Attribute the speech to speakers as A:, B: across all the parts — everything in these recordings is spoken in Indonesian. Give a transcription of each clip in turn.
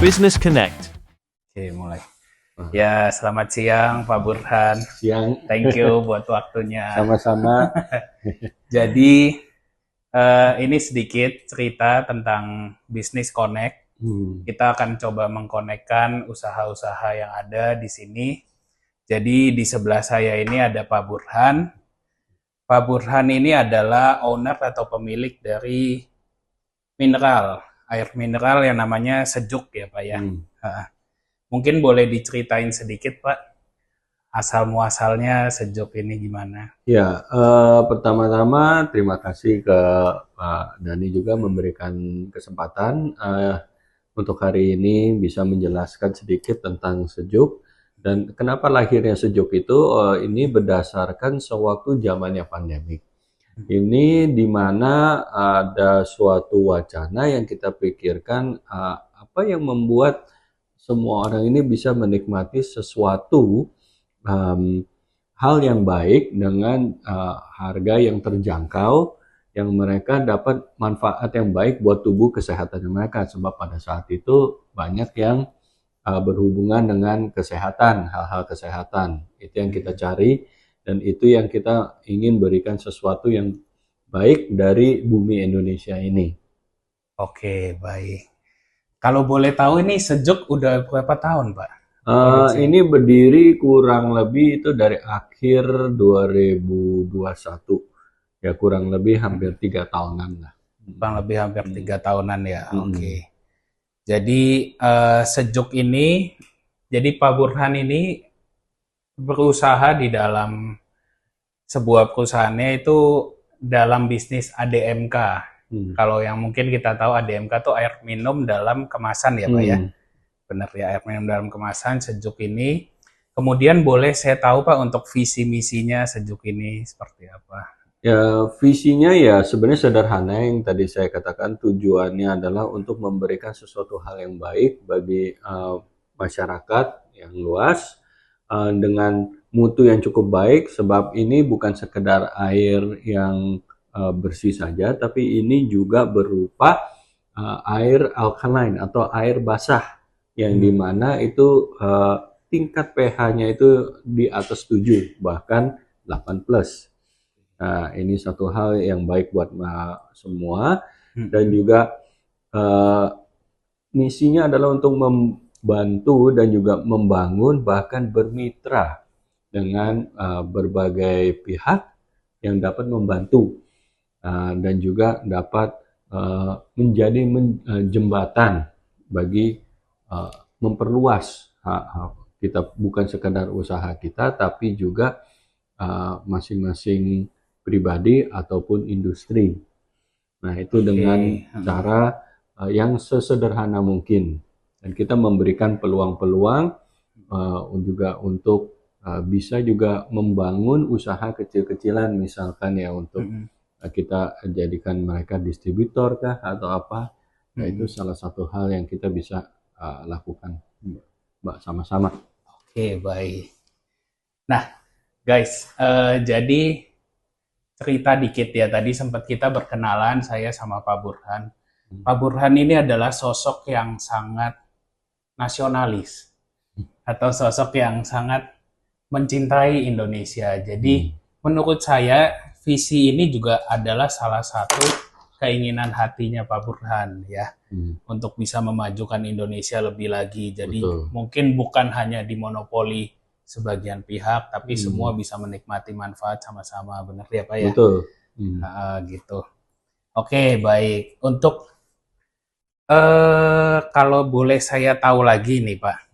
A: Business Connect.
B: Oke, mulai. Ya, selamat siang Pak Burhan.
C: Siang.
B: Thank you buat waktunya.
C: Sama-sama.
B: Jadi, ini sedikit cerita tentang Business Connect. Kita akan coba mengkonekkan usaha-usaha yang ada di sini. Jadi, di sebelah saya ini ada Pak Burhan. Pak Burhan ini adalah owner atau pemilik dari air mineral yang namanya Sejuk ya Pak ya. Mungkin boleh diceritain sedikit Pak, asal muasalnya Sejuk ini gimana?
C: Ya, pertama-tama terima kasih ke Pak Dhani juga memberikan kesempatan untuk hari ini bisa menjelaskan sedikit tentang Sejuk. Dan kenapa lahirnya Sejuk itu, ini berdasarkan sewaktu zamannya pandemik. Ini di mana ada suatu wacana yang kita pikirkan, apa yang membuat semua orang ini bisa menikmati sesuatu hal yang baik dengan harga yang terjangkau, yang mereka dapat manfaat yang baik buat tubuh kesehatan mereka. Sebab pada saat itu banyak yang berhubungan dengan kesehatan, hal-hal kesehatan. Itu yang kita cari. Dan itu yang kita ingin berikan sesuatu yang baik dari bumi Indonesia ini.
B: Oke, baik. Kalau boleh tahu ini Sejuk udah berapa tahun, Pak?
C: Ini berdiri kurang lebih itu dari akhir 2021. Ya kurang lebih hampir 3 tahunan lah.
B: Kurang lebih hampir 3 tahunan ya, oke. Jadi Sejuk ini, jadi Pak Burhan ini berusaha di dalam sebuah perusahaannya itu dalam bisnis ADMK. Kalau yang mungkin kita tahu ADMK itu air minum dalam kemasan ya Pak ya. Benar ya, air minum dalam kemasan Sejuk ini. Kemudian boleh saya tahu Pak untuk visi misinya Sejuk ini seperti apa?
C: Ya, visinya ya sebenarnya sederhana yang tadi saya katakan, tujuannya adalah untuk memberikan sesuatu hal yang baik bagi masyarakat yang luas dengan mutu yang cukup baik, sebab ini bukan sekedar air yang bersih saja, tapi ini juga berupa air alkaline atau air basah yang dimana itu tingkat pH-nya itu di atas 7 bahkan 8+. Nah, ini satu hal yang baik buat semua. Dan juga misinya adalah untuk membantu dan juga membangun bahkan bermitra dengan berbagai pihak yang dapat membantu dan juga dapat menjadi jembatan bagi memperluas kita, bukan sekedar usaha kita tapi juga masing-masing pribadi ataupun industri. Nah, itu dengan cara yang sesederhana mungkin. Dan kita memberikan peluang-peluang juga untuk bisa juga membangun usaha kecil-kecilan, misalkan ya untuk kita jadikan mereka distributor kah atau apa. Nah, itu salah satu hal yang kita bisa lakukan Mbak sama-sama.
B: Oke, baik. Nah, guys, jadi cerita dikit ya, tadi sempat kita berkenalan saya sama Pak Burhan. Pak Burhan ini adalah sosok yang sangat nasionalis atau sosok yang sangat mencintai Indonesia. Jadi menurut saya visi ini juga adalah salah satu keinginan hatinya Pak Burhan ya, untuk bisa memajukan Indonesia lebih lagi. Jadi mungkin bukan hanya dimonopoli sebagian pihak, tapi semua bisa menikmati manfaat sama-sama, benar ya Pak ya?
C: Betul.
B: Gitu. Oke, baik. Untuk kalau boleh saya tahu lagi nih Pak,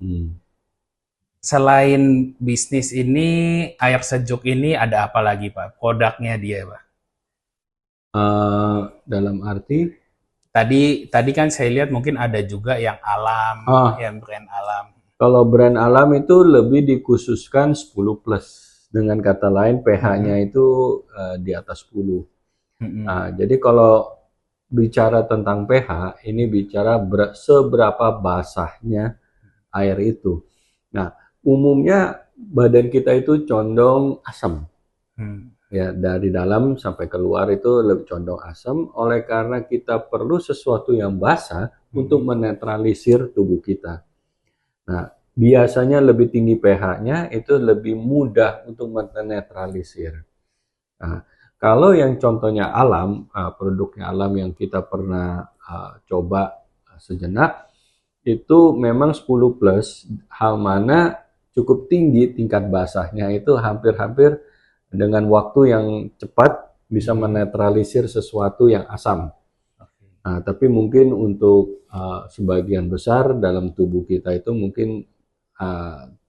B: selain bisnis ini, air Sejuk ini ada apa lagi Pak? Produknya dia Pak?
C: Dalam arti?
B: Tadi kan saya lihat mungkin ada juga yang alam, yang brand alam.
C: Kalau brand alam itu lebih dikhususkan 10+. Dengan kata lain pH-nya itu di atas 10. Jadi kalau bicara tentang pH, ini bicara seberapa basahnya air itu. Nah, umumnya badan kita itu condong asam. ya dari dalam sampai keluar itu lebih condong asam, oleh karena kita perlu sesuatu yang basah untuk menetralisir tubuh kita. Nah, biasanya lebih tinggi pH-nya itu lebih mudah untuk menetralisir. Nah, kalau yang contohnya alam, produknya alam yang kita pernah coba sejenak, itu memang 10 plus, hal mana cukup tinggi tingkat basahnya itu hampir-hampir dengan waktu yang cepat bisa menetralisir sesuatu yang asam. Nah, tapi mungkin untuk sebagian besar dalam tubuh kita itu mungkin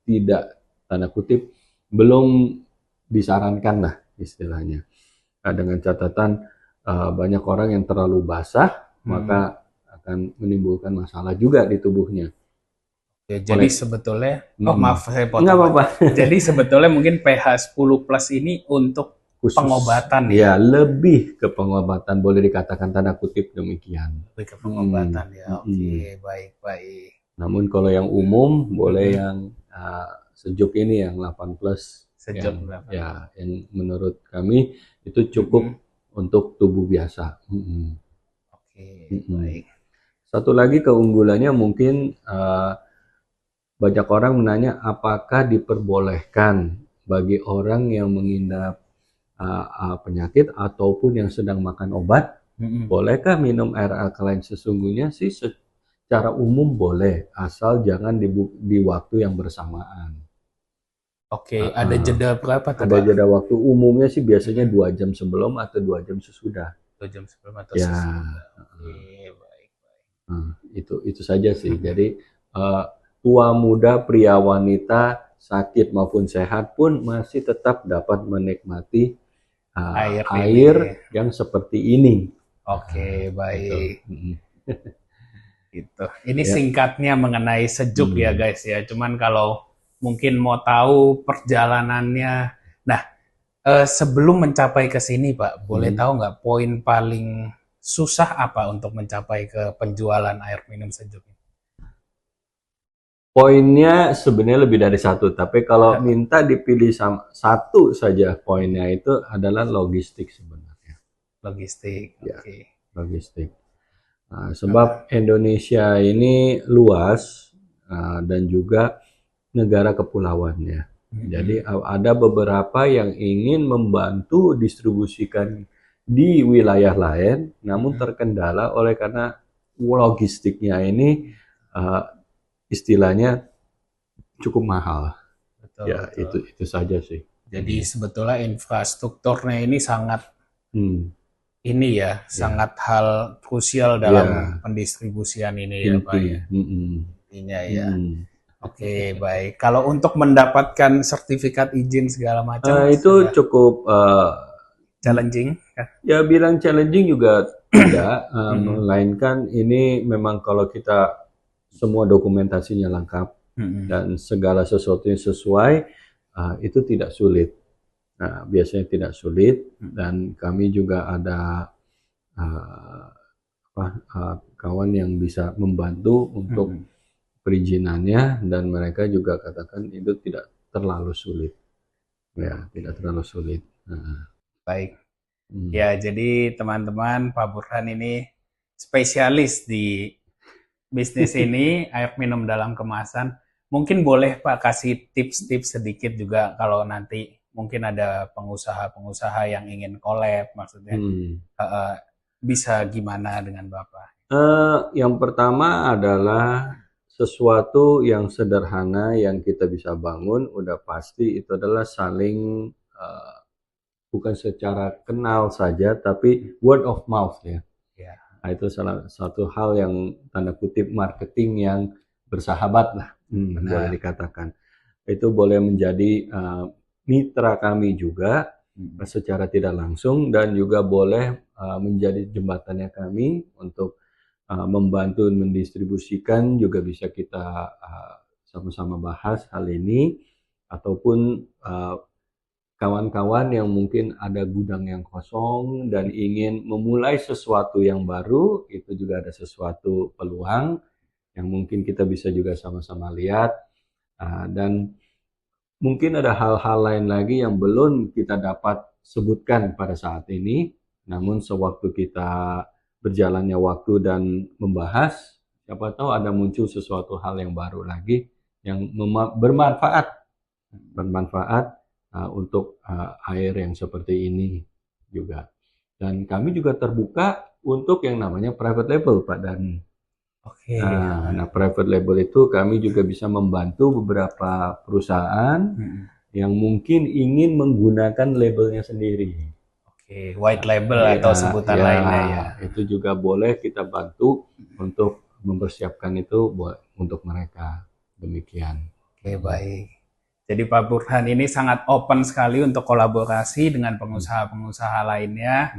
C: tidak, tanda kutip, belum disarankan lah istilahnya. Nah, dengan catatan banyak orang yang terlalu basah, maka akan menimbulkan masalah juga di tubuhnya.
B: Ya, jadi sebetulnya, maaf saya
C: Nggak
B: potong.
C: apa-apa.
B: Jadi sebetulnya mungkin pH 10 plus ini untuk
C: Khusus,
B: pengobatan
C: ya, lebih ke pengobatan, boleh dikatakan tanda kutip demikian.
B: Lebih ke pengobatan ya. Oke, baik.
C: Namun kalau yang umum boleh yang sejuk ini yang 8 plus,
B: Sejuk
C: yang menurut kami itu cukup untuk tubuh biasa.
B: Oke, baik.
C: Satu lagi keunggulannya mungkin banyak orang menanya apakah diperbolehkan bagi orang yang mengidap penyakit ataupun yang sedang makan obat, bolehkah minum air alkaline? Sesungguhnya sih secara umum boleh, asal jangan di waktu yang bersamaan.
B: Oke, ada jeda berapa tuh,
C: Ada
B: Pak?
C: jeda waktu, umumnya sih biasanya 2 jam sebelum atau 2 jam sesudah.
B: 2 jam sebelum atau
C: Ya.
B: sesudah. Oke, baik.
C: Itu saja sih. Jadi tua muda, pria wanita, sakit maupun sehat pun masih tetap dapat menikmati air yang seperti ini.
B: Oke, baik. Gitu. Ini
C: Ya.
B: singkatnya mengenai sejuk ya guys ya. Cuman kalau mungkin mau tahu perjalanannya, nah sebelum mencapai ke sini Pak, boleh tahu nggak poin paling susah apa untuk mencapai ke penjualan air minum sejuk?
C: Poinnya sebenarnya lebih dari satu, tapi kalau minta dipilih satu saja poinnya itu adalah logistik sebenarnya.
B: Logistik,
C: Ya,
B: oke.
C: logistik. Sebab Indonesia ini luas dan juga negara kepulauannya. Jadi ada beberapa yang ingin membantu distribusikan di wilayah lain, namun terkendala oleh karena logistiknya ini istilahnya cukup mahal.
B: Betul,
C: Ya,
B: betul.
C: itu saja sih.
B: Jadi sebetulnya infrastrukturnya ini sangat
C: Ya.
B: sangat hal krusial dalam pendistribusian ini ya Pak ya. Intinya ya. Oke, baik. Kalau untuk mendapatkan sertifikat izin segala macam
C: itu cukup
B: challenging kan?
C: Ya, bilang challenging juga tidak, melainkan ini memang kalau kita semua dokumentasinya lengkap dan segala sesuatunya sesuai, itu tidak sulit. Nah, biasanya tidak sulit, dan kami juga ada kawan yang bisa membantu untuk perizinannya, dan mereka juga katakan itu tidak terlalu sulit. Ya, tidak terlalu sulit.
B: Baik. Ya, jadi teman-teman, Pak Burhan ini spesialis di bisnis ini, air minum dalam kemasan. Mungkin boleh Pak kasih tips-tips sedikit juga kalau nanti mungkin ada pengusaha-pengusaha yang ingin collab, maksudnya bisa gimana dengan Bapak?
C: Yang pertama adalah sesuatu yang sederhana yang kita bisa bangun, udah pasti itu adalah saling bukan secara kenal saja, tapi word of mouth ya. Nah, itu salah satu hal yang tanda kutip marketing yang bersahabat lah, boleh dikatakan. Itu boleh menjadi mitra kami juga secara tidak langsung, dan juga boleh menjadi jembatannya kami untuk membantu mendistribusikan, juga bisa kita sama-sama bahas hal ini, ataupun kawan-kawan yang mungkin ada gudang yang kosong dan ingin memulai sesuatu yang baru, itu juga ada sesuatu peluang yang mungkin kita bisa juga sama-sama lihat, dan mungkin ada hal-hal lain lagi yang belum kita dapat sebutkan pada saat ini, namun sewaktu kita berjalannya waktu dan membahas, siapa tahu ada muncul sesuatu hal yang baru lagi yang bermanfaat untuk air yang seperti ini juga. Dan kami juga terbuka untuk yang namanya private label, Pak Dani.
B: Oke.
C: Nah, private label itu kami juga bisa membantu beberapa perusahaan yang mungkin ingin menggunakan labelnya sendiri.
B: Oke, white label atau sebutan lainnya ya.
C: Itu juga boleh kita bantu untuk mempersiapkan itu untuk mereka. Demikian.
B: Oke, baik. Jadi Pak Burhan ini sangat open sekali untuk kolaborasi dengan pengusaha-pengusaha lainnya.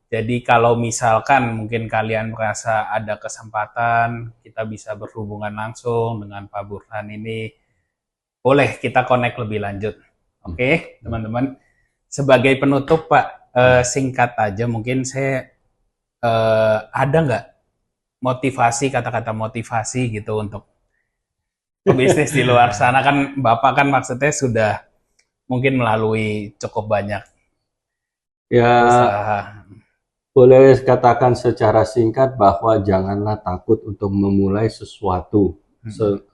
B: Jadi kalau misalkan mungkin kalian merasa ada kesempatan, kita bisa berhubungan langsung dengan Pak Burhan ini, boleh kita connect lebih lanjut. Oke, teman-teman. Sebagai penutup Pak, singkat aja mungkin saya ada nggak motivasi, kata-kata motivasi gitu untuk bisnis di luar sana? Kan Bapak kan maksudnya sudah mungkin melalui cukup banyak usaha.
C: Boleh katakan secara singkat bahwa janganlah takut untuk memulai sesuatu,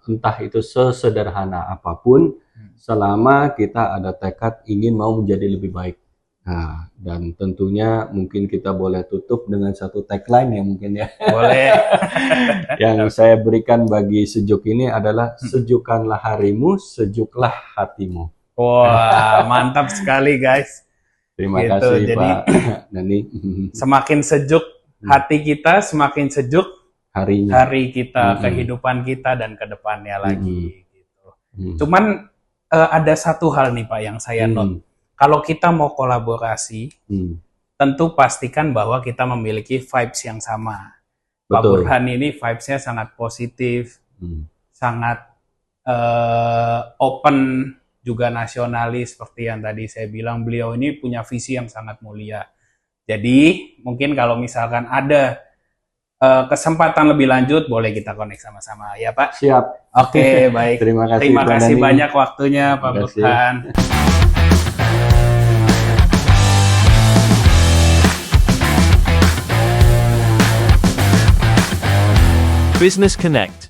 C: entah itu sesederhana apapun, selama kita ada tekad ingin mau menjadi lebih baik. Nah, dan tentunya mungkin kita boleh tutup dengan satu tagline ya mungkin ya.
B: Boleh.
C: Yang saya berikan bagi sejuk ini adalah sejukkanlah harimu, sejuklah hatimu.
B: Wah, mantap sekali guys.
C: Terima
B: gitu.
C: kasih
B: Jadi,
C: Pak Dani.
B: Semakin sejuk hati kita, semakin sejuk hari kita, kehidupan kita dan ke depannya lagi. Gitu. Cuman ada satu hal nih Pak yang saya note. Kalau kita mau kolaborasi, tentu pastikan bahwa kita memiliki vibes yang sama. Betul. Pak Burhan ini vibes-nya sangat positif, sangat open, juga nasionalis seperti yang tadi saya bilang. Beliau ini punya visi yang sangat mulia. Jadi mungkin kalau misalkan ada kesempatan lebih lanjut, boleh kita connect sama-sama ya Pak.
C: Siap.
B: Oke, baik. Terima kasih banyak waktunya Pak Burhan.
A: Business Connect.